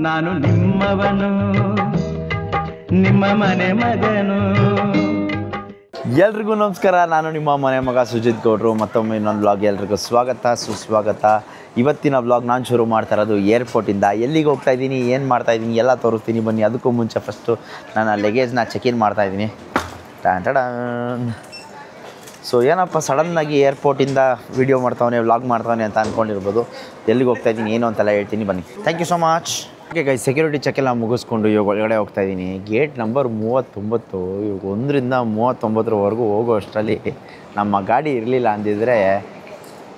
ನಾನು ನಿಮ್ಮವನು, ನಿಮ್ಮ ಮನೆ ಮಗನು. ಎಲ್ರಿಗೂ ನಮಸ್ಕಾರ. ನಾನು ನಿಮ್ಮ ಮನೆ ಮಗ ಸುಜಿತ್ ಗೌಡ್ರು. ಮತ್ತೊಮ್ಮೆ ಇನ್ನೊಂದು ವ್ಲಾಗ್. ಎಲ್ರಿಗೂ ಸ್ವಾಗತ ಸುಸ್ವಾಗತ. ಇವತ್ತಿನ ವ್ಲಾಗ್ ನಾನು ಶುರು ಮಾಡ್ತಾ ಇರೋದು ಏರ್ಪೋರ್ಟಿಂದ. ಎಲ್ಲಿಗೆ ಹೋಗ್ತಾ ಇದ್ದೀನಿ, ಏನು ಮಾಡ್ತಾಯಿದ್ದೀನಿ ಎಲ್ಲ ತೋರಿಸ್ತೀನಿ ಬನ್ನಿ. ಅದಕ್ಕೂ ಮುಂಚೆ ಫಸ್ಟು ನಾನು ಲಗೇಜ್ನ ಚೆಕ್-ಇನ್ ಮಾಡ್ತಾಯಿದ್ದೀನಿ. ಸೊ ಏನಪ್ಪ ಸಡನ್ನಾಗಿ ಏರ್ಪೋರ್ಟಿಂದ ವೀಡಿಯೋ ಮಾಡ್ತಾವನೆ, ವ್ಲಾಗ್ ಮಾಡ್ತಾವನೆ ಅಂತ ಅಂದ್ಕೊಂಡಿರ್ಬೋದು. ಎಲ್ಲಿಗೆ ಹೋಗ್ತಾ ಇದ್ದೀನಿ ಏನು ಅಂತೆಲ್ಲ ಹೇಳ್ತೀನಿ ಬನ್ನಿ. Thank you so much. Okay guys, security check ಎಲ್ಲ ಮುಗಿಸ್ಕೊಂಡು ಇವಾಗ ಒಳಗಡೆ ಹೋಗ್ತಾ ಇದ್ದೀನಿ. Gate number 39. ಇವಾಗ 1ರಿಂದ 39ರವರೆಗೂ ಹೋಗೋ ಅಷ್ಟರಲ್ಲಿ ನಮ್ಮ ಗಾಡಿ ಇರಲಿಲ್ಲ ಅಂದಿದ್ರೆ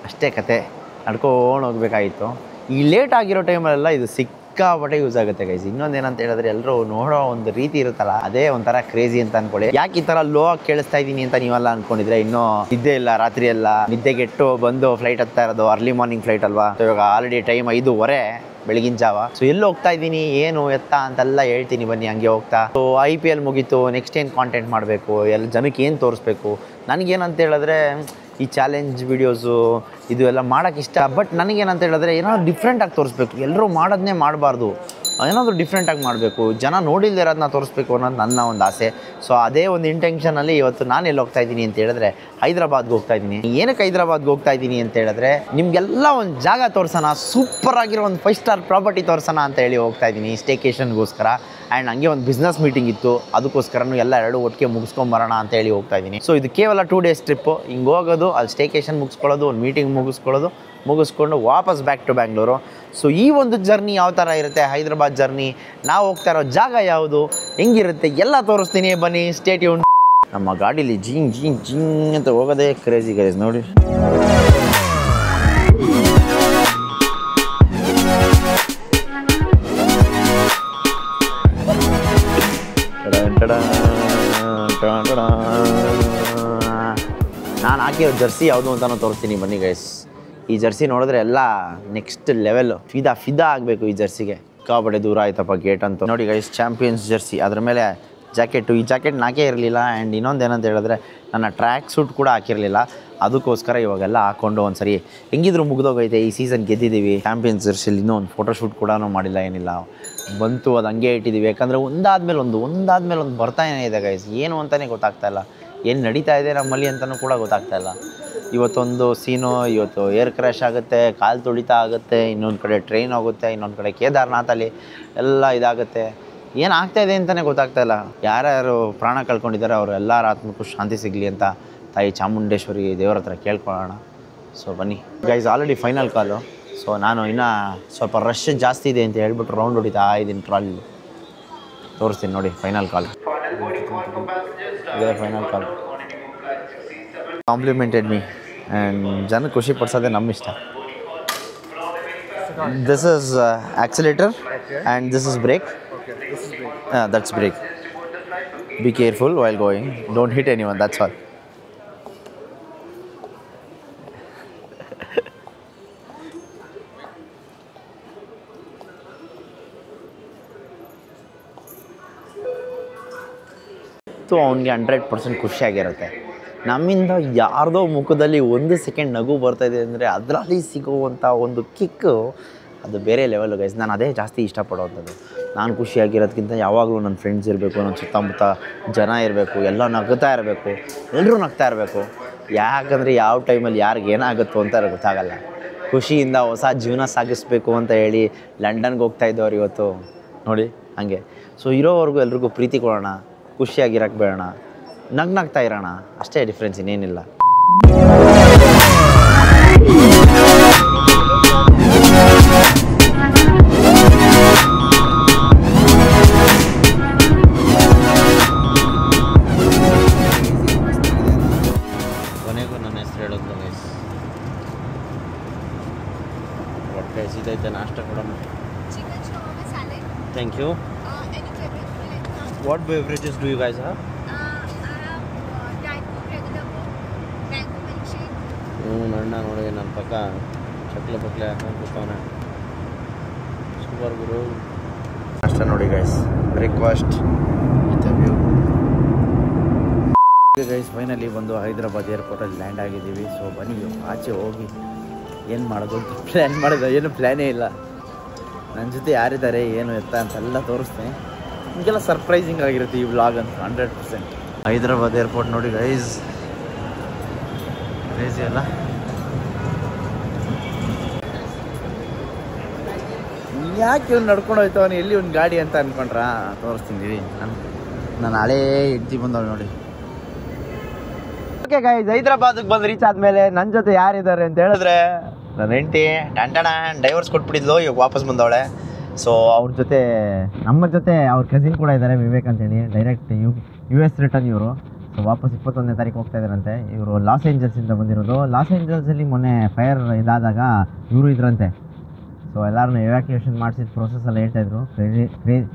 ಅಷ್ಟೇ ಕತೆ, ನಡ್ಕೊಂಡು ಹೋಗ್ಬೇಕಾಗಿತ್ತು. ಈ ಲೇಟ್ ಆಗಿರೋ ಟೈಮಲ್ಲೆಲ್ಲ ಇದು ಸಿಕ್ಕಾಪಟ್ಟೆ ಯೂಸ್ ಆಗುತ್ತೆ ಗೈಸ್. ಇನ್ನೊಂದು ಏನಂತ ಹೇಳಿದ್ರೆ, ಎಲ್ಲರೂ ನೋಡೋ ಒಂದು ರೀತಿ ಇರುತ್ತಲ್ಲ, ಅದೇ ಒಂಥರ ಕ್ರೇಜಿ ಅಂತ ಅನ್ಕೊಳ್ಳಿ. ಯಾಕೆ ಈ ಥರ ಲೋ ಆಗಿ ಕೇಳಿಸ್ತಾ ಇದ್ದೀನಿ ಅಂತ ನೀವೆಲ್ಲ ಅನ್ಕೊಂಡಿದ್ರೆ, ಇನ್ನೂ ನಿದ್ದೆ ಇಲ್ಲ, ರಾತ್ರಿ ಎಲ್ಲ ನಿದ್ದೆಗೆಟ್ಟು ಬಂದು ಫ್ಲೈಟ್ ಹತ್ತಾ ಇರೋದು. ಅರ್ಲಿ ಮಾರ್ನಿಂಗ್ ಫ್ಲೈಟ್ ಅಲ್ವಾ. ಇವಾಗ ಆಲ್ರೆಡಿ ಟೈಮ್ 5:15 ಬೆಳಗಿನ ಜಾವ. ಸೊ ಎಲ್ಲಿ ಹೋಗ್ತಾ ಇದ್ದೀನಿ, ಏನು ಎತ್ತ ಅಂತೆಲ್ಲ ಹೇಳ್ತೀನಿ ಬನ್ನಿ ಹಂಗೆ ಹೋಗ್ತಾ. ಸೊ IPL ಮುಗೀತು, ನೆಕ್ಸ್ಟ್ ಏನು ಕಾಂಟೆಂಟ್ ಮಾಡಬೇಕು, ಎಲ್ಲ ಜನಕ್ಕೆ ಏನು ತೋರಿಸ್ಬೇಕು. ನನಗೇನಂತ ಹೇಳಿದ್ರೆ, ಈ ಚಾಲೆಂಜ್ ವೀಡಿಯೋಸು ಇದು ಎಲ್ಲ ಮಾಡೋಕ್ಕೆ ಇಷ್ಟ. ಬಟ್ ನನಗೇನಂತ ಹೇಳಿದ್ರೆ, ಏನಾದ್ರು ಡಿಫ್ರೆಂಟಾಗಿ ತೋರಿಸ್ಬೇಕು. ಎಲ್ಲರೂ ಮಾಡೋದನ್ನೇ ಮಾಡಬಾರ್ದು, ಏನಾದರೂ ಡಿಫ್ರೆಂಟಾಗಿ ಮಾಡಬೇಕು, ಜನ ನೋಡಿಲ್ಲದೆ ಇರೋದನ್ನ ತೋರಿಸ್ಬೇಕು ಅನ್ನೋದು ನನ್ನ ಒಂದು ಆಸೆ. ಸೊ ಅದೇ ಒಂದು ಇಂಟೆನ್ಷನಲ್ಲಿ ಇವತ್ತು ನಾನು ಎಲ್ಲಿ ಹೋಗ್ತಾ ಇದ್ದೀನಿ ಅಂತ ಹೇಳಿದ್ರೆ, ಹೈದ್ರಾಬಾದ್ಗೆ ಹೋಗ್ತಾ ಇದ್ದೀನಿ. ಏನಕ್ಕೆ ಹೈದ್ರಾಬಾದ್ಗೆ ಹೋಗ್ತಾ ಇದ್ದೀನಿ ಅಂತ ಹೇಳಿದ್ರೆ, ನಿಮಗೆಲ್ಲ ಒಂದು ಜಾಗ ತೋರಿಸೋಣ, ಸೂಪರಾಗಿರೋ ಒಂದು 5 ಸ್ಟಾರ್ ಪ್ರಾಪರ್ಟಿ ತೋರಿಸೋಣ ಅಂತ ಹೇಳಿ ಹೋಗ್ತಾ ಇದ್ದೀನಿ ಸ್ಟೇಕೇಷನ್ಗೋಸ್ಕರ. ಆ್ಯಂಡ್ ಹಂಗೆ ಒಂದು ಬಿಸ್ನೆಸ್ ಮೀಟಿಂಗ್ ಇತ್ತು, ಅದಕ್ಕೋಸ್ಕರನೂ ಎಲ್ಲ ಎರಡು ಒಟ್ಟಿಗೆ ಮುಗಿಸ್ಕೊಂಬರೋಣ ಅಂತ ಹೇಳಿ ಹೋಗ್ತಾ ಇದ್ದೀನಿ. ಸೊ ಇದು ಕೇವಲ 2 ಡೇಸ್ ಟ್ರಿಪ್ಪು. ಹಿಂಗೆ ಹೋಗೋದು, ಅಲ್ಲಿ ಸ್ಟೇಕೇಷನ್ ಮುಗಿಸ್ಕೊಳ್ಳೋದು, ಒಂದು ಮೀಟಿಂಗ್ ಮುಗಿಸ್ಕೊಂಡು ವಾಪಸ್ ಬ್ಯಾಕ್ ಟು ಬ್ಯಾಂಗ್ಳೂರು. ಸೊ ಈ ಒಂದು ಜರ್ನಿ ಯಾವ ಥರ ಇರುತ್ತೆ, ಹೈದ್ರಾಬಾದ್ ಜರ್ನಿ, ನಾವು ಹೋಗ್ತಾ ಇರೋ ಜಾಗ ಯಾವುದು, ಹೆಂಗಿರುತ್ತೆ ಎಲ್ಲ ತೋರಿಸ್ತೀನಿ ಬನ್ನಿ. Stay tune. ನಮ್ಮ ಗಾಡೀಲಿ ಜಿಂಗ್ ಅಂತ ಹೋಗೋದೇ ಕ್ರೇಜಿ ಗೈಸ್ ನೋಡಿ. ನಾನು ಹಾಕಿರೋ ಜರ್ಸಿ ಯಾವುದು ಅಂತಲೂ ತೋರಿಸ್ತೀನಿ ಬನ್ನಿ ಗೈಸ್. ಈ ಜರ್ಸಿ ನೋಡಿದ್ರೆ ಎಲ್ಲ ನೆಕ್ಸ್ಟ್ ಲೆವೆಲ್, ಫಿದಾ ಆಗಬೇಕು ಈ ಜರ್ಸಿಗೆ. ಕಾಬಡೆ ದೂರ ಆಯ್ತಪ್ಪ ಗೇಟ್ ಅಂತ ನೋಡಿ ಗೈಸ್. ಚಾಂಪಿಯನ್ಸ್ ಜರ್ಸಿ, ಅದ್ರ ಮೇಲೆ ಜಾಕೆಟು. ಈ ಜಾಕೆಟ್ ನಾಕೇ ಇರಲಿಲ್ಲ. ಆ್ಯಂಡ್ ಇನ್ನೊಂದು ಏನಂತ ಹೇಳಿದ್ರೆ, ನನ್ನ ಟ್ರ್ಯಾಕ್ ಸೂಟ್ ಕೂಡ ಹಾಕಿರಲಿಲ್ಲ. ಅದಕ್ಕೋಸ್ಕರ ಇವಾಗೆಲ್ಲ ಹಾಕ್ಕೊಂಡು ಒಂದು ಸರಿ ಹೆಂಗಿದ್ರು ಮುಗಿದೋಗೈತೆ. ಈ ಸೀಸನ್ ಗೆದ್ದಿದ್ದೀವಿ. ಚಾಂಪಿಯನ್ಸ್ ಜರ್ಸಿಲಿ ಇನ್ನೂ ಒಂದು ಫೋಟೋಶೂಟ್ ಕೂಡ ಮಾಡಿಲ್ಲ, ಏನಿಲ್ಲ ಬಂತು, ಅದು ಹಂಗೆ ಇಟ್ಟಿದ್ದೀವಿ. ಯಾಕಂದರೆ ಒಂದಾದ್ಮೇಲೆ ಒಂದು ಬರ್ತಾನೇ ಇದೆ ಗೈಸ್. ಏನು ಅಂತಲೇ ಗೊತ್ತಾಗ್ತಾಯಿಲ್ಲ, ಏನು ನಡೀತಾ ಇದೆ ನಮ್ಮಲ್ಲಿ ಅಂತಲೂ ಕೂಡ ಗೊತ್ತಾಗ್ತಾಯಿಲ್ಲ. ಇವತ್ತೊಂದು ಸೀನು, ಇವತ್ತು ಏರ್ ಕ್ರ್ಯಾಶ್ ಆಗುತ್ತೆ, ಕಾಲು ತುಳಿತ ಆಗುತ್ತೆ, ಇನ್ನೊಂದು ಕಡೆ ಟ್ರೈನ್ ಹೋಗುತ್ತೆ, ಇನ್ನೊಂದು ಕಡೆ ಕೇದಾರ್ನಾಥಲ್ಲಿ ಎಲ್ಲ ಇದಾಗುತ್ತೆ. ಏನು ಆಗ್ತಾಯಿದೆ ಅಂತಲೇ ಗೊತ್ತಾಗ್ತಾಯಿಲ್ಲ. ಯಾರ್ಯಾರು ಪ್ರಾಣ ಕಳ್ಕೊಂಡಿದ್ದಾರೆ ಅವರು ಎಲ್ಲರ ಆತ್ಮಕ್ಕೂ ಶಾಂತಿ ಸಿಗಲಿ ಅಂತ ತಾಯಿ ಚಾಮುಂಡೇಶ್ವರಿ ದೇವರ ಹತ್ರ ಕೇಳ್ಕೊಳ್ಳೋಣ. ಸೊ ಬನ್ನಿ ಗೈಸ್, ಆಲ್ರೆಡಿ ಫೈನಲ್ ಕಾಲು. ಸೊ ನಾನು ಇನ್ನೂ ಸ್ವಲ್ಪ ರಶ್ ಜಾಸ್ತಿ ಇದೆ ಅಂತ ಹೇಳ್ಬಿಟ್ಟು ರೌಂಡ್ ಹೊಡಿತಾ ಇದ್ದೀನಿ ಟ್ರಾಲಿ. ತೋರಿಸ್ತೀನಿ ನೋಡಿ ಫೈನಲ್ ಕಾಲ್. ಇದೇ final call. Complimented me and ಜನ ಖುಷಿ ಪಡಿಸೋದೇ ನಮ್ಮ ಇಷ್ಟ. This is accelerator and this is brake. That's brake. Be careful while going. Don't hit anyone, that's all. ಅವನಿಗೆ 100% ಖುಷಿಯಾಗಿರುತ್ತೆ. ನಮ್ಮಿಂದ ಯಾರ್ದೋ ಮುಖದಲ್ಲಿ 1 ಸೆಕೆಂಡ್ ನಗು ಬರ್ತಾಯಿದೆ ಅಂದರೆ ಅದರಲ್ಲಿ ಸಿಗುವಂಥ ಒಂದು ಕಿಕ್ಕು ಅದು ಬೇರೆ ಲೆವೆಲ್ ಗೈಸ್. ನಾನು ಅದೇ ಜಾಸ್ತಿ ಇಷ್ಟಪಡೋವಂಥದ್ದು. ನಾನು ಖುಷಿಯಾಗಿರೋದಕ್ಕಿಂತ ಯಾವಾಗಲೂ ನನ್ನ ಫ್ರೆಂಡ್ಸ್ ಇರಬೇಕು, ನನ್ನ ಸುತ್ತಮುತ್ತ ಜನ ಇರಬೇಕು, ಎಲ್ಲ ನಗ್ತಾ ಇರಬೇಕು, ಎಲ್ಲರೂ ನಗ್ತಾ ಇರಬೇಕು. ಯಾಕಂದರೆ ಯಾವ ಟೈಮಲ್ಲಿ ಯಾರಿಗೆ ಏನಾಗುತ್ತೋ ಅಂತ ಗೊತ್ತಾಗಲ್ಲ. ಖುಷಿಯಿಂದ ಹೊಸ ಜೀವನ ಸಾಗಿಸ್ಬೇಕು ಅಂತ ಹೇಳಿ ಲಂಡನ್ಗೆ ಹೋಗ್ತಾ ಇದ್ದವ್ರು ಇವತ್ತು ನೋಡಿ ಹಾಗೆ. ಸೊ ಇರೋವರೆಗೂ ಎಲ್ರಿಗೂ ಪ್ರೀತಿ ಕೊಡೋಣ, ಖುಷಿಯಾಗಿರೋಕ್ಕೆ ಬೇಡ, ನಗ್ತಾ ಇರೋಣ, ಅಷ್ಟೇ ಡಿಫ್ರೆನ್ಸ್, ಇನ್ನೇನಿಲ್ಲ. ಕೊನೆಗೂ ನನ್ನ ಹೆಸರು ಹೇಳೋದು ಗೈಸ್. ಹೊಟ್ಟೆ ಹಸಿದೈತೆ, ನಾಷ್ಟ ಕೊಡೋಣ. Thank you. What beverages do you guys have? ಅಣ್ಣ ನೋಡಿ ನನ್ನ ಪಕ್ಕ ಚಕ್ಲೆ ಹಾಕೊಂಡು ಕೂತವನೆ. ಸೂಪರ್ ಗುರು. ನಾಷ್ಟ ನೋಡಿ guys, breakfast with view. Guys finally ಬಂದು ಹೈದ್ರಾಬಾದ್ ಏರ್ಪೋರ್ಟಲ್ಲಿ ಲ್ಯಾಂಡ್ ಆಗಿದ್ದೀವಿ. ಸೊ ಬನ್ನಿ ಆಚೆ ಹೋಗಿ ಏನು ಮಾಡೋದು ಅಂತ ಪ್ಲ್ಯಾನ್ ಮಾಡಿದೆ, ಏನು ಪ್ಲ್ಯಾನೇ ಇಲ್ಲ. ನನ್ನ ಜೊತೆ ಯಾರಿದ್ದಾರೆ ಏನು ಎತ್ತ ಅಂತೆಲ್ಲ ತೋರಿಸ್ತೀನಿ. ನಿಮಗೆಲ್ಲ ಸರ್ಪ್ರೈಸಿಂಗ್ ಆಗಿರುತ್ತೆ ಈ ವ್ಲಾಗ್ ಅಂತ 100%. ಹೈದ್ರಾಬಾದ್ ಏರ್ಪೋರ್ಟ್ ನೋಡಿ ಗೈಸ್, ಕ್ರೇಜಿ ಅಲ್ಲ? ಯಾಕೆ ಇವ್ನು ನಡ್ಕೊಂಡು ಹೋಯ್ತವನು, ಎಲ್ಲಿ ಒಂದು ಗಾಡಿ ಅಂತ ಅಂದ್ಕೊಂಡ್ರಾ? ತೋರಿಸ್ತೀನಿ ನಾನು ಹಳೇ ಹೆಜ್ಜೆ ಬಂದವಳು ನೋಡಿ. ಓಕೆ ಗೈಸ್, ಹೈದ್ರಾಬಾದಿಗೆ ಬಂದು ರೀಚ್ ಆದಮೇಲೆ ನನ್ನ ಜೊತೆ ಯಾರಿದ್ದಾರೆ ಅಂತ ಹೇಳಿದ್ರೆ ನನ್ನ ಹೆಂಡತಿ ಡೈವರ್ಸ್ ಕೊಟ್ಬಿಟ್ಟಿದ್ಲು, ಇವಾಗ ವಾಪಸ್ ಬಂದವಳೆ. ಸೊ ಅವ್ರ ಜೊತೆ ನಮ್ಮ ಜೊತೆ ಅವ್ರ ಕಸಿನ್ ಕೂಡ ಇದ್ದಾರೆ, ವಿವೇಕ್ ಅಂತೇಳಿ. ಡೈರೆಕ್ಟ್ US ರಿಟರ್ನ್ ಇವರು. ಸೊ ವಾಪಸ್ 21ನೇ ತಾರೀಕು ಹೋಗ್ತಾ ಇದ್ದಾರಂತೆ. ಇವರು ಲಾಸ್ ಏಂಜಲ್ಸಿಂದ ಬಂದಿರೋದು. ಲಾಸ್ ಏಂಜಲ್ಸಲ್ಲಿ ಮೊನ್ನೆ ಫೈರ್ ಇದಾದಾಗ ಇವರು ಇದ್ರಂತೆ. ಸೊ ಎಲ್ಲರನ್ನೂ ಎವ್ಯಾಕ್ಯುಯೇಷನ್ ಮಾಡಿಸಿದ ಪ್ರೊಸೆಸ್ ಎಲ್ಲ ಹೇಳ್ತಾಯಿದ್ರು.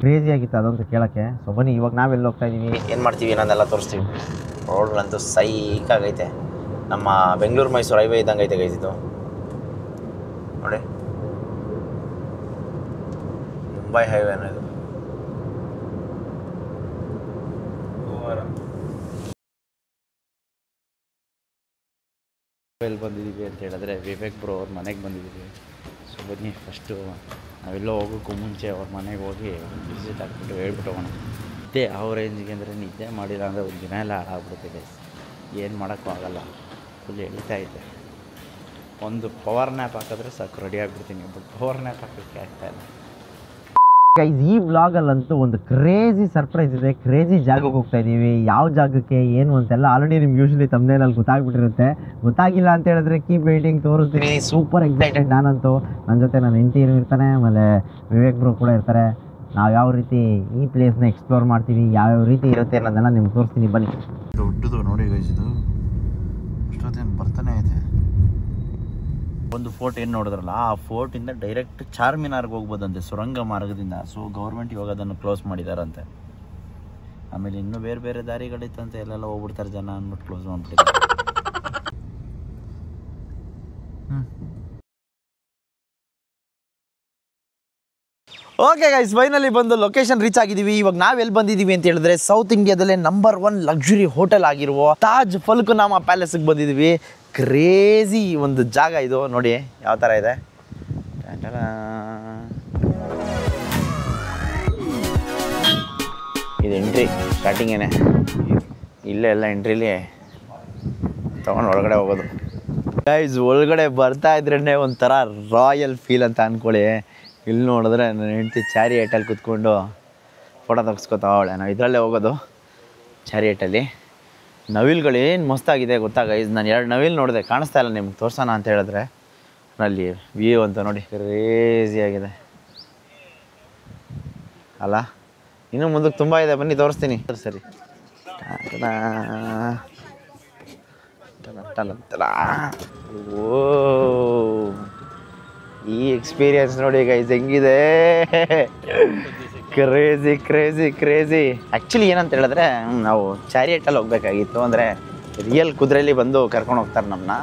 ಕ್ರೇಜಿ ಆಗಿತ್ತು ಅದಂತೂ ಕೇಳೋಕ್ಕೆ. ಸೊ ಬನ್ನಿ, ಇವಾಗ ನಾವೆಲ್ಲಿ ಹೋಗ್ತಾ ಇದ್ದೀವಿ, ಏನು ಮಾಡ್ತೀವಿ ಅನ್ನೋದೆಲ್ಲ ತೋರಿಸ್ತೀವಿ. ರೋಡ್ಗಳಂತೂ ಸೈಕಾಗೈತೆ. ನಮ್ಮ ಬೆಂಗಳೂರು ಮೈಸೂರು ಹೈವೇ ಇದ್ದಂಗೆ ಐತೆ ಗೈಸ್ ಇದು ನೋಡಿ. ಮುಂಬೈ ಹೈವೇ ಅನ್ನೋದು. ಎಲ್ಲಿ ಬಂದಿದ್ದೀವಿ ಅಂತ ಹೇಳಿದ್ರೆ ವಿವೇಕ್ ಬ್ರೋ ಅವ್ರ ಮನೆಗೆ ಬಂದಿದ್ದೀವಿ. ಸೊ ಬನ್ನಿ, ಫಸ್ಟು ನಾವೆಲ್ಲೋ ಹೋಗೋಕ್ಕೂ ಮುಂಚೆ ಅವ್ರ ಮನೆಗೆ ಹೋಗಿ ವಿಸಿಟ್ ಹಾಕ್ಬಿಟ್ಟು ಹೇಳ್ಬಿಟ್ಟು ಹೋಗೋಣ. ನಿದ್ದೆ ಯಾವ ರೇಂಜಿಗೆ ಅಂದರೆ ನಿದ್ದೆ ಮಾಡಿಲ್ಲ ಅಂದರೆ ಒಂದು ದಿನ ಎಲ್ಲ ಹಾಳಾಗ್ಬಿಡುತ್ತೆ. ಏನು ಮಾಡೋಕ್ಕೂ ಆಗಲ್ಲ, ಫುಲ್ ಎಳಿತಾ ಐತೆ. ಒಂದು ಪವರ್ ನ್ಯಾಪ್ ಹಾಕಿದ್ರೆ ಸಾಕು ರೆಡಿ ಆಗಿಬಿಡ್ತೀನಿ. ಬಟ್ ಪವರ್ ನ್ಯಾಪ್ ಹಾಕೋಕ್ಕೆ ಆಗ್ತಾಯಿಲ್ಲ ಗೈಸ್. ಈ ವ್ಲಾಗಲ್ಲಂತೂ ಒಂದು ಕ್ರೇಜಿ ಸರ್ಪ್ರೈಸ್ ಇದೆ. ಕ್ರೇಜಿ ಜಾಗಕ್ಕೆ ಹೋಗ್ತಾ ಇದ್ದೀವಿ. ಯಾವ ಜಾಗಕ್ಕೆ ಏನು ಅಂತೆಲ್ಲ ಆಲ್ರೆಡಿ ನಿಮ್ಗೆ ಯೂಶ್ವಲಿ ತಮ್ಮನೇಲಿ ಗೊತ್ತಾಗ್ಬಿಟ್ಟಿರುತ್ತೆ. ಗೊತ್ತಾಗಿಲ್ಲ ಅಂತ ಹೇಳಿದ್ರೆ ಕೀಪ್ ವೇಟಿಂಗ್, ತೋರಿಸ್ತೀನಿ. ಸೂಪರ್ ಎಕ್ಸೈಟೆಡ್ ನಾನಂತೂ. ನನ್ನ ಜೊತೆ ನನ್ನ ಹೆಂಡತಿ ಇರ್ತಾನೆ, ಆಮೇಲೆ ವಿವೇಕ್ ಬ್ರೋ ಕೂಡ ಇರ್ತಾರೆ. ನಾವು ಯಾವ ರೀತಿ ಈ ಪ್ಲೇಸ್ನ ಎಕ್ಸ್ಪ್ಲೋರ್ ಮಾಡ್ತೀವಿ, ಯಾವ್ಯಾವ ರೀತಿ ಇರುತ್ತೆ ಅನ್ನೋದೆಲ್ಲ ನಿಮ್ಗೆ ತೋರಿಸ್ತೀನಿ ಬನ್ನಿ. ದೊಡ್ಡದು ನೋಡಿ ಗೈಸ್ ಇದು, ಇಷ್ಟೊತ್ತೇನು ಬರ್ತಾನೆ ಐತೆ. ಒಂದು ಫೋರ್ಟ್ ಏನು ನೋಡಿದ್ರಲ್ಲ, ಆ ಫೋರ್ಟಿಂದ ಡೈರೆಕ್ಟ್ ಚಾರ್ಮಿನಾರ್ಗೆ ಹೋಗ್ಬೋದಂತೆ ಸುರಂಗ ಮಾರ್ಗದಿಂದ. ಸೊ ಗೌರ್ಮೆಂಟ್ ಇವಾಗ ಅದನ್ನು ಕ್ಲೋಸ್ ಮಾಡಿದಾರಂತೆ. ಆಮೇಲೆ ಇನ್ನೂ ಬೇರೆ ಬೇರೆ ದಾರಿಗಳಿತ್ತಂತೆ, ಎಲ್ಲೆಲ್ಲ ಹೋಗ್ಬಿಡ್ತಾರೆ ಜನ ಅಂದ್ಬಿಟ್ಟು ಕ್ಲೋಸ್ ಮಾಡ್ಬಿಟ್ಟಿದ್ದಾರೆ. ಓಕೆ ಗೈಸ್, ಫೈನಲಿ ಬಂದು ಲೊಕೇಶನ್ ರೀಚ್ ಆಗಿದ್ದೀವಿ. ಇವಾಗ ನಾವು ಎಲ್ಲಿ ಬಂದಿದ್ದೀವಿ ಅಂತ ಹೇಳಿದ್ರೆ ಸೌತ್ ಇಂಡಿಯಾದಲ್ಲೇ ನಂಬರ್ 1 ಲಕ್ಸುರಿ ಹೋಟೆಲ್ ಆಗಿರುವ ತಾಜ್ ಫಲ್ಕುನಾಮಾ ಪ್ಯಾಲೇಸ್ಗೆ ಬಂದಿದ್ದೀವಿ. ಕ್ರೇಜಿ ಒಂದು ಜಾಗ ಇದು ನೋಡಿ ಯಾವ ಥರ ಇದೆ. ಇದು ಎಂಟ್ರಿ ಸ್ಟಾರ್ಟಿಂಗೇನೆ, ಇಲ್ಲೇ ಎಲ್ಲ ಎಂಟ್ರಿಲಿ ತೊಗೊಂಡು ಒಳಗಡೆ ಹೋಗೋದು. ಗೈಸ್ ಒಳಗಡೆ ಬರ್ತಾ ಇದ್ರೇ ಒಂಥರ ರಾಯಲ್ ಫೀಲ್ ಅಂತ ಅಂದ್ಕೊಳ್ಳಿ. ಇಲ್ಲಿ ನೋಡಿದ್ರೆ ನನ್ನ ಹೆಂಡತಿ ಚಾರಿಯೇಟಲ್ಲಿ ಕೂತ್ಕೊಂಡು ಫೋಟೋ ತೆಗೆಸ್ಕೊತಾವಳೆ. ನಾವು ಇದರಲ್ಲೇ ಹೋಗೋದು ಚಾರಿಯೇಟಲ್ಲಿ. ನವಿಲ್ಗಳು ಏನು ಮಸ್ತಾಗಿದೆ ಗೊತ್ತಾ ಗೈಸ್. ನಾನು 2 ನವಿಲ್ ನೋಡಿದೆ, ಕಾಣಿಸ್ತಾ ಇಲ್ಲ ನಿಮ್ಗೆ, ತೋರ್ಸೋಣ ಅಂತ ಹೇಳಿದ್ರೆ. ಅಲ್ಲಿ ವ್ಯೂ ಅಂತ ನೋಡಿ ಕ್ರೇಜಿಯಾಗಿದೆ ಅಲ್ಲ. ಇನ್ನೂ ಮುಂದಕ್ಕೆ ತುಂಬ ಇದೆ, ಬನ್ನಿ ತೋರಿಸ್ತೀನಿ. ಸರಿ, ಓ ಈ ಎಕ್ಸ್ಪೀರಿಯನ್ಸ್ ನೋಡಿ ಗೈಸ್ ಹೆಂಗಿದೆ. Crazy crazy crazy. ಆ್ಯಕ್ಚುಲಿ ಏನಂತ ಹೇಳಿದ್ರೆ ನಾವು ಚಾರಿಯೇಟಲ್ಲಿ ಹೋಗ್ಬೇಕಾಗಿತ್ತು. ಅಂದರೆ ರಿಯಲ್ ಕುದುರೆಯಲ್ಲಿ ಬಂದು ಕರ್ಕೊಂಡು ಹೋಗ್ತಾರೆ ನಮ್ಮನ್ನ.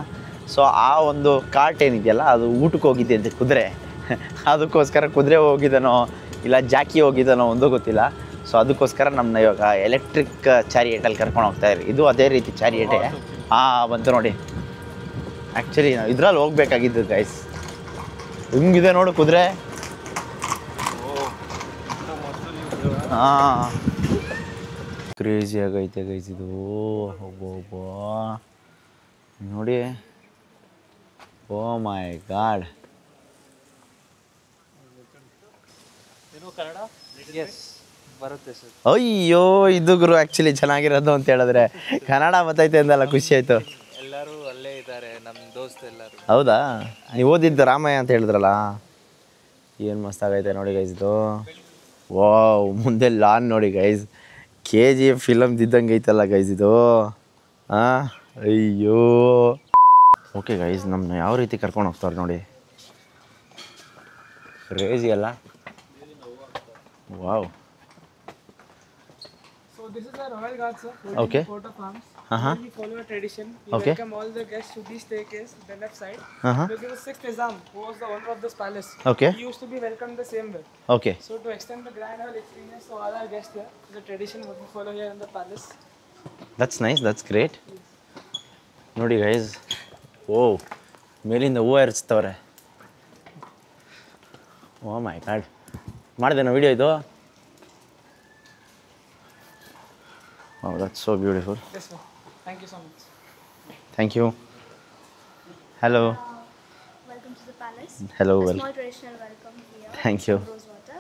ಸೊ ಆ ಒಂದು ಕಾರ್ಟ್ ಏನಿದೆಯಲ್ಲ ಅದು ಊಟಕ್ಕೆ ಹೋಗಿದ್ದೆ ಅಂತೆ ಕುದುರೆ. ಅದಕ್ಕೋಸ್ಕರ ಕುದುರೆ ಹೋಗಿದ್ದಾನೋ ಇಲ್ಲ ಜಾಕಿ ಹೋಗಿದ್ದಾನೋ ಒಂದೂ ಗೊತ್ತಿಲ್ಲ. ಸೊ ಅದಕ್ಕೋಸ್ಕರ ನಮ್ಮನ್ನ ಇವಾಗ ಎಲೆಕ್ಟ್ರಿಕ್ ಚಾರಿಯೇಟಲ್ಲಿ ಕರ್ಕೊಂಡು ಹೋಗ್ತಾಯಿರಿ. ಇದು ಅದೇ ರೀತಿ ಚಾರಿಯೇಟೆ. ಬಂತು ನೋಡಿ. ಆ್ಯಕ್ಚುಲಿ ನಾವು ಇದ್ರಲ್ಲಿ ಹೋಗ್ಬೇಕಾಗಿದ್ದು ಗೈಸ್. ಹಿಂಗಿದೆ ನೋಡು ಕುದುರೆ. ಕ್ರೇಜಿ ಆಗೈತೆ ಗೈಸ್ ಇದು. ಒಬ್ಬ ನೋಡಿ, ಓ ಮೈ ಗಾಡ್. ಅಯ್ಯೋ ಇದು ಗುರು ಆ್ಯಕ್ಚುಲಿ ಚೆನ್ನಾಗಿರೋದು ಅಂತ ಹೇಳಿದ್ರೆ ಕನ್ನಡ ಗೊತ್ತೈತೆ ಅಂದಲ್ಲ, ಖುಷಿ ಆಯಿತು. ಎಲ್ಲರೂ ಅಲ್ಲೇ ಇದ್ದಾರೆ, ನಮ್ಮ ದೋಸ್ತ ಎಲ್ಲರೂ. ಹೌದಾ, ನೀವು ಓದಿದ್ದು ರಾಮಾಯಣ ಅಂತ ಹೇಳಿದ್ರಲ್ಲ, ಏನು ಮಸ್ತಾಗೈತೆ ನೋಡಿ ಗೈಸ್ ಇದು. ವಾವ್, ಮುಂದೆ ಲಾನ್ ನೋಡಿ ಗೈಸ್. KGF ಫಿಲಮ್ ಇದ್ದಂಗೆ ಐತಲ್ಲ ಗೈಸ್ ಇದು. ಅಯ್ಯೋ. ಓಕೆ ಗೈಸ್, ನಮ್ಮನ್ನ ಯಾವ ರೀತಿ ಕರ್ಕೊಂಡು ಹೋಗ್ತಾರೆ ನೋಡಿ. ಕ್ರೇಜಿ ಅಲ್ಲ. Wow. So this is the Royal Guard, sir. Okay. Coat of arms. We follow a tradition. We Okay. welcome all the guests to the staircase, the left side. Uh-huh. There was 6th Nizam, who was the owner of this palace. Okay. He used to be welcomed the same way. Okay. So to extend the grand hall experience to all our guests here, the tradition what we follow here in the palace. That's nice, that's great. ನೋಡಿ guys, ಓ ಮೇಲಿಂದ ಹೂವು ಎರಚ್ತವ್ರೆ. ಓ ಮೈ god. ಮಾಡಿದೆ video ಇದು? Oh, that's so beautiful. Yes, sir. Thank you so much. Thank you. Hello. Welcome to the palace. Hello. A small traditional welcome here. Thank you. Rose water.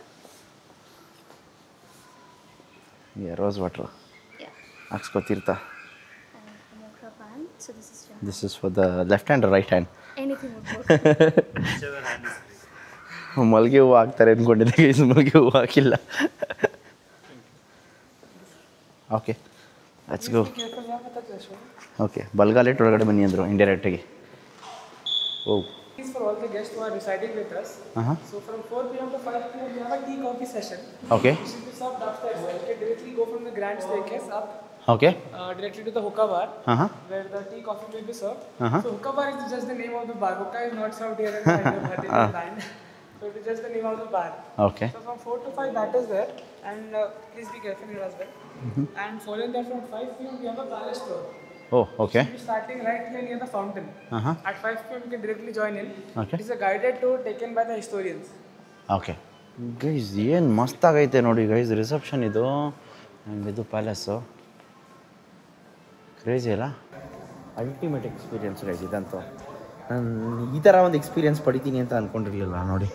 Yeah, rose water. Yeah. ಹಾಕ್ಸ್ಕೊತಿರ್ತಾ. And a mokra pan. So this is your This is for the left hand or right hand? anything would work. ಮಲ್ಲಿಗೆ ಹೂವು ಹಾಕ್ತಾರೆ ಅಂದ್ಕೊಂಡಿದ್ದೆ guys, ಮಲ್ಲಿಗೆ ಹೂವು ಹಾಕಿಲ್ಲ. Okay let's go. Careful, yeah, but that's sure. Okay ಬಲ್ಗಾಲೆಟ್ ಒಳಗಡೆ ಬನ್ನಿ ಅಂದರು ಇಂಡೈರೆಕ್ಟಾಗಿ. ಓ This is for all the guests who are residing with us. So from 4 p.m. to 5 p.m. we have a tea coffee session. Okay It should be served upstairs. So you can directly go from the grand staircase up okay directly to the hookah bar, ಹಾಂ where the tea coffee will be served. Uh-huh. So hookah bar is just the name of the bar. Hookah is not served here in Hyderabad in the line. So it is just the name of the bar. Okay So from 4 to 5 that is there, and please be careful here as well. And following that from 5 p.m. we have a palace tour. Oh okay We'll be starting right here near the fountain. ಹಾಂ At 5 p.m. you can directly join in. Okay. It is a guided tour taken by the historians. Okay guys ಏನು ಮಸ್ತಾಗೈತೆ ನೋಡಿ guys, reception ಇದು and ಇದು palace. Crazy ಅಲ್ಲ? Ultimate experience guys ಇದಂತೂ. ನಾನು ಈ ಥರ ಒಂದು ಎಕ್ಸ್ಪೀರಿಯನ್ಸ್ ಪಡಿತೀನಿ ಅಂತ ಅಂದ್ಕೊಂಡಿರಲಿಲ್ಲ ನೋಡಿ.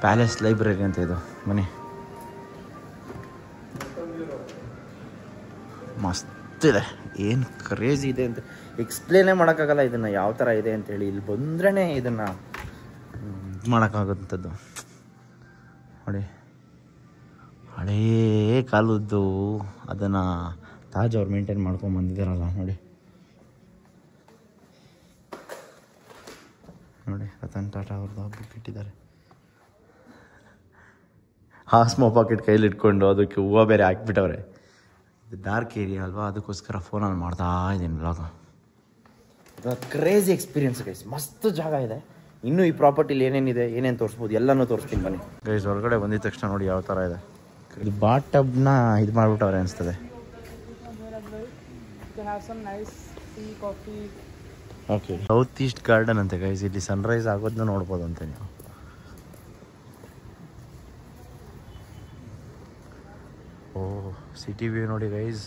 ಪ್ಯಾಲೇಸ್ ಲೈಬ್ರರಿ ಅಂತ ಇದು ಬನ್ನಿ. ಮಸ್ತಿದೆ, ಏನು ಕ್ರೇಜಿ ಇದೆ ಅಂತ ಎಕ್ಸ್ಪ್ಲೇನೇ ಮಾಡೋಕ್ಕಾಗಲ್ಲ ಇದನ್ನು ಯಾವ ಥರ ಇದೆ ಅಂತೇಳಿ. ಇಲ್ಲಿ ಬಂದ್ರೇ ಇದನ್ನು ಇದು ಮಾಡೋಕ್ಕಾಗೋಂಥದ್ದು ನೋಡಿ. ಹಳೇ ಕಾಲದ್ದು ಅದನ್ನು ತಾಜ್ ಅವ್ರು ಮೇಂಟೈನ್ ಮಾಡ್ಕೊಂಡು ಬಂದಿದ್ದಾರಲ್ಲ ನೋಡಿ. ನೋಡಿ ರತನ್ ಟಾಟಾ ಅವ್ರದ್ದು ಬುಕ್ ಇಟ್ಟಿದ್ದಾರೆ. ಹಾಸ್ಮೋ ಪಾಕೆಟ್ ಕೈಲಿ ಇಟ್ಕೊಂಡು ಅದಕ್ಕೆ ಹೂವು ಬೇರೆ ಹಾಕ್ಬಿಟ್ಟವ್ರೆ. ಇದು ಡಾರ್ಕ್ ಏರಿಯಾ ಅಲ್ವಾ, ಅದಕ್ಕೋಸ್ಕರ ಫೋನಲ್ಲಿ ಮಾಡ್ತಾ ಇದ್ದೀನಿ ವ್ಲಾಗ್. ಕ್ರೇಜಿ ಎಕ್ಸ್ಪೀರಿಯನ್ಸ್ ಗೈಸ್, ಮಸ್ತ್ ಜಾಗ ಇದೆ. ಇನ್ನೂ ಈ ಪ್ರಾಪರ್ಟಿಲಿ ಏನೇನಿದೆ, ಏನೇನು ತೋರಿಸ್ಬೋದು ಎಲ್ಲನೂ ತೋರಿಸ್ತೀನಿ ಬನ್ನಿ ಗೈಸ್. ಹೊರಗಡೆ ಬಂದಿದ ತಕ್ಷಣ ನೋಡಿ ಯಾವ ಥರ ಇದೆ. ಇದು ಬಾತ್ ಟಬ್ನ ಇದು ಮಾಡಿಬಿಟ್ಟವ್ರೆ ಅನಿಸ್ತದೆ. You can have some nice tea, coffee. Okay, south East garden ಅಂತೆ ಗೈಸ್. ಇಲ್ಲಿ ಸನ್ರೈಸ್ ಆಗೋದನ್ನ ನೋಡ್ಬೋದು ಅಂತೆ ನೀವು. ಓ ಸಿಟಿ ವ್ಯೂ ನೋಡಿ ಗೈಸ್.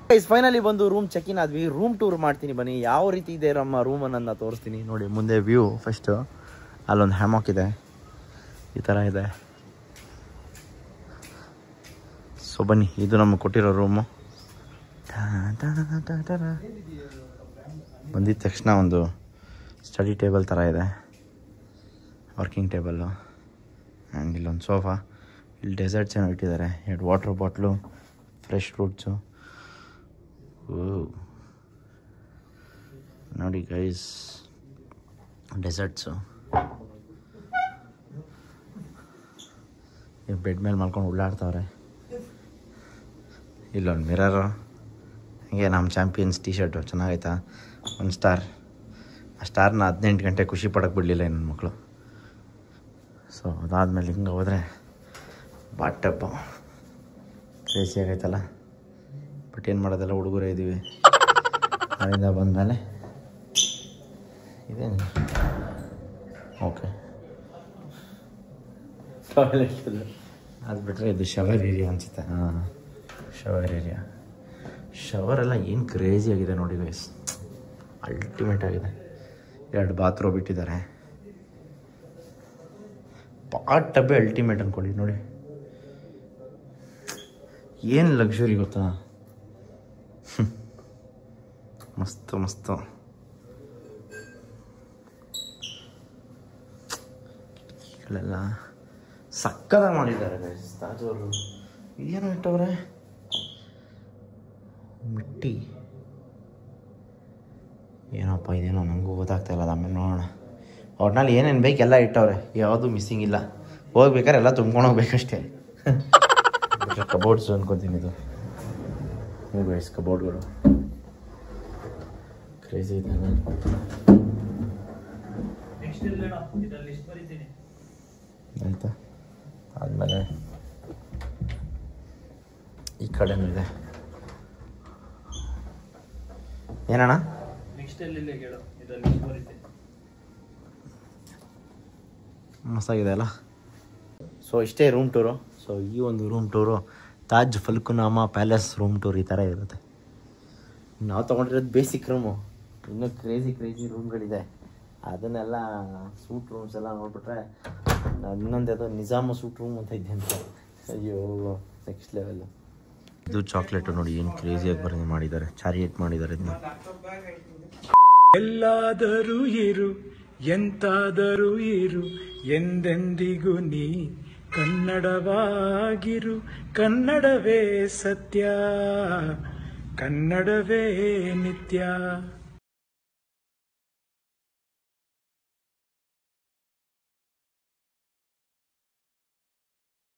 ಗೈಸ್ ಫೈನಲಿ ಬಂದು ರೂಮ್ ಚೆಕ್ ಇನ್ ಆದ್ವಿ. ರೂಮ್ ಟೂರ್ ಮಾಡ್ತೀನಿ ಬನ್ನಿ, ಯಾವ ರೀತಿ ಇದೆ ನಮ್ಮ ರೂಮ್ ಅನ್ನೋದನ್ನ ತೋರಿಸ್ತೀನಿ ನೋಡಿ. ಮುಂದೆ ವ್ಯೂ ಫಸ್ಟು, ಅಲ್ಲೊಂದು ಹ್ಯಾಮಾಕ್ ಇದೆ, ಈ ಥರ ಇದೆ. ಸೊ ಬನ್ನಿ, ಇದು ನಮಗೆ ಕೊಟ್ಟಿರೋ ರೂಮು. ಬಂದಿದ ತಕ್ಷಣ ಒಂದು ಸ್ಟಡಿ ಟೇಬಲ್ ಥರ ಇದೆ, ವರ್ಕಿಂಗ್ ಟೇಬಲ್ಲು. ಆ್ಯಂಡ್ ಇಲ್ಲೊಂದು ಸೋಫಾ, ಇಲ್ಲಿ ಡೆಸರ್ಟ್ಸ್ ಏನೋ ಇಟ್ಟಿದ್ದಾರೆ, 2 ವಾಟರ್ ಬಾಟ್ಲು, ಫ್ರೆಶ್ ಫ್ರೂಟ್ಸು. ನೋಡಿ ಗೈಸ್ ಡೆಸರ್ಟ್ಸು. ಬೆಡ್ ಮೇಲೆ ಮಾಡ್ಕೊಂಡು ಉಳ್ಳಾಡ್ತವ್ರೆ. ಇಲ್ಲೊಂದು ಮಿರರು, ಹೀಗೆ ನಮ್ಮ ಚಾಂಪಿಯನ್ಸ್ ಟೀ ಶರ್ಟು ಚೆನ್ನಾಗೈತಾ, 1 ಸ್ಟಾರ್. ಆ ಸ್ಟಾರ್ನ 18 ಗಂಟೆ ಖುಷಿ ಪಡೋಕ್ಕೆ ಬಿಡಲಿಲ್ಲ ನನ್ನ ಮಕ್ಕಳು. ಸೊ ಅದಾದಮೇಲೆ ಹಿಂಗೆ ಹೋದರೆ ಬಾತ್ ಟಬ್ಬು ಕ್ರೇಜಿ ಆಗೈತಲ್ಲ. ಬಟ್ ಏನು ಮಾಡೋದಲ್ಲ, ಹುಡುಗರೇ ಇದ್ದೀವಿ. ಅಲ್ಲಿಂದ ಬಂದಮೇಲೆ ಇದೇನು ಓಕೆ ಟಾಯ್ಲೆಟ್, ಅದು ಬಿಟ್ಟರೆ ಇದು ಶವರ್ ಏರಿಯಾ ಅನಿಸುತ್ತೆ. ಹಾಂ, ಶವರ್ ಏರಿಯಾ. ಶವರೆಲ್ಲ ಏನು ಕ್ರೇಜಿ ಆಗಿದೆ ನೋಡಿ ಗೈಸ್, ಅಲ್ಟಿಮೇಟ್ ಆಗಿದೆ. 2 ಬಾತ್ರೂಮ್ ಇಟ್ಟಿದ್ದಾರೆ. ಬಾತ್ ಟಬ್ಬೇ ಅಲ್ಟಿಮೇಟ್ ಅಂದ್ಕೊಳ್ಳಿ ನೋಡಿ. ಏನು ಲಕ್ಸುರಿ ಗೊತ್ತಾ, ಮಸ್ತು ಮಸ್ತು. ಕಿಟಕಿಗಳೆಲ್ಲ ಸಕ್ಕದಾಗಿ ಮಾಡಿದ್ದಾರೆ ಗೈಸ್ ತಾಜವರು. ಏನು ಇಟ್ಟವ್ರೆ, ಮಿಟ್ಟಿ ಏನಪ್ಪ ಇದೇನೋ ನನಗೂ ಗೊತ್ತಾಗ್ತಾಯಿಲ್ಲ, ಅದು ಆಮೇಲೆ ನೋಡೋಣ. ಒಟ್ನಲ್ಲಿ ಏನೇನು ಬೇಕು ಎಲ್ಲ ಇಟ್ಟವ್ರೆ, ಯಾವುದೂ ಮಿಸ್ಸಿಂಗ್ ಇಲ್ಲ. ಹೋಗ್ಬೇಕಾದ್ರೆ ಎಲ್ಲ ತುಂಬ್ಕೊಂಡು ಹೋಗ್ಬೇಕಷ್ಟೇ. ಕಬೋರ್ಡ್ಸು ಅನ್ಕೊತೀನಿ ಇದು. ನೀವು ಗೈಸ್ ಕಬೋರ್ಡ್ಗಳು ಕ್ರೇಜಿ ಇದೆ. ಆಯಿತಾ, ಆದಮೇಲೆ ಈ ಕಡೆನೂ ಇದೆ. ಏನಣ್ಣ ಮಸ್ತಾಗಿದೆ ಅಲ್ಲ. ಸೊ ಇಷ್ಟೇ ರೂಮ್ ಟೂರು. ಸೊ ಈ ಒಂದು room tour Taj Falaknuma palace room tour ಈ ಥರ ಇರುತ್ತೆ. ನಾವು ತೊಗೊಂಡಿರೋದು ಬೇಸಿಕ್ ರೂಮು. ಇನ್ನೂ ಕ್ರೇಜಿ ರೂಮ್ಗಳಿದೆ. ಅದನ್ನೆಲ್ಲ ಸೂಟ್ ರೂಮ್ಸ್ ಎಲ್ಲ ನೋಡ್ಬಿಟ್ರೆ ಇನ್ನೊಂದು ಯಾವುದೋ ನಿಜಾಮ ಸೂಟ್ ರೂಮ್ ಅಂತ ಇದೆ ಅಂತ. ಅಯ್ಯೋ ನೆಕ್ಸ್ಟ್ ಲೆವೆಲ್ಲು. ಇದು ಚಾಕ್ಲೇಟು ನೋಡಿ ಏನು ಕ್ರೇಜಿಯಾಗಿ ಮಾಡಿದ್ದಾರೆ. ಚಾರಿಯೇಟ್ ಮಾಡಿದ್ದಾರೆ ಇದನ್ನ. ಎಲ್ಲಾದರೂ ಇರು ಎಂತಾದರೂ ಇರು ಎಂದೆಂದಿಗೂ ನೀ ಕನ್ನಡವಾಗಿರು. ಕನ್ನಡವೇ ಸತ್ಯ, ಕನ್ನಡವೇ ನಿತ್ಯ.